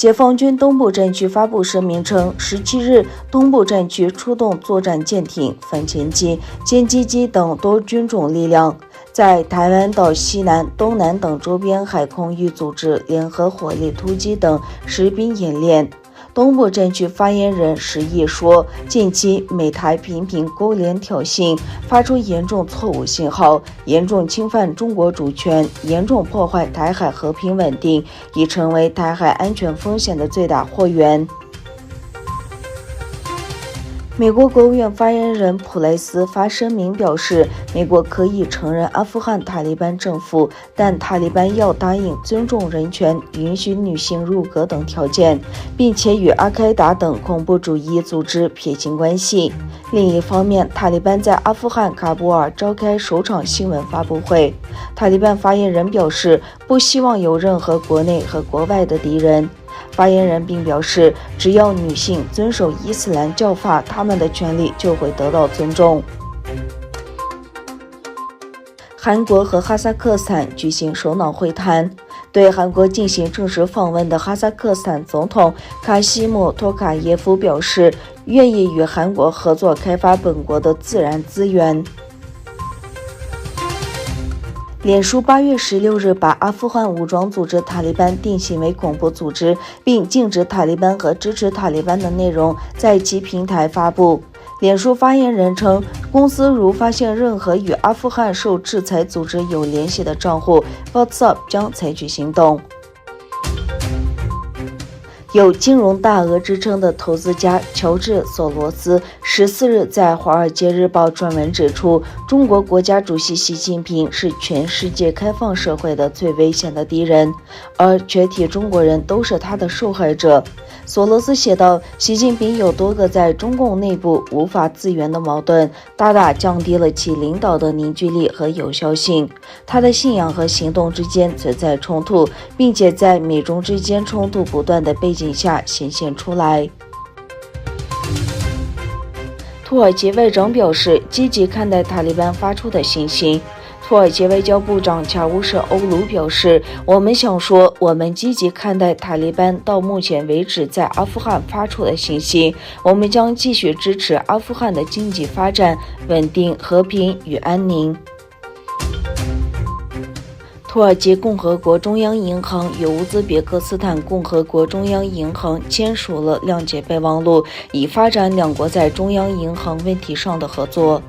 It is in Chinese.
解放军东部战区发布声明称，17日，东部战区出动作战舰艇、反潜机、歼击机等多军种力量，在台湾岛西南、东南等周边海空域组织联合火力突击等实兵演练。东部战区发言人石毅说，近期美台频频勾连挑衅，发出严重错误信号，严重侵犯中国主权，严重破坏台海和平稳定，已成为台海安全风险的最大祸源。美国国务院发言人普莱斯发声明表示，美国可以承认阿富汗塔利班政府，但塔利班要答应尊重人权、允许女性入阁等条件，并且与阿开达等恐怖主义组织撇清关系。另一方面，塔利班在阿富汗喀布尔召开首场新闻发布会，塔利班发言人表示，不希望有任何国内和国外的敌人。发言人并表示，只要女性遵守伊斯兰教法，她们的权利就会得到尊重。韩国和哈萨克斯坦举行首脑会谈。对韩国进行正式访问的哈萨克斯坦总统卡西姆托卡耶夫表示，愿意与韩国合作开发本国的自然资源。脸书8月16日把阿富汗武装组织塔利班定性为恐怖组织，并禁止塔利班和支持塔利班的内容在其平台发布。脸书发言人称，公司如发现任何与阿富汗受制裁组织有联系的账户 ，WhatsApp 将采取行动。有金融大鳄之称的投资家乔治·索罗斯14日在《华尔街日报》撰文指出，中国国家主席习近平是全世界开放社会的最危险的敌人，而全体中国人都是他的受害者。索罗斯写道，习近平有多个在中共内部无法自圆的矛盾，大大降低了其领导的凝聚力和有效性。他的信仰和行动之间存在冲突，并且在美中之间冲突不断的背景下显现出来。土耳其外长表示，积极看待塔利班发出的信息。土耳其外交部长恰乌什欧卢表示，我们想说，我们积极看待塔利班到目前为止在阿富汗发出的信息，我们将继续支持阿富汗的经济发展、稳定、和平与安宁。土耳其共和国中央银行与乌兹别克斯坦共和国中央银行签署了谅解备忘录，以发展两国在中央银行问题上的合作。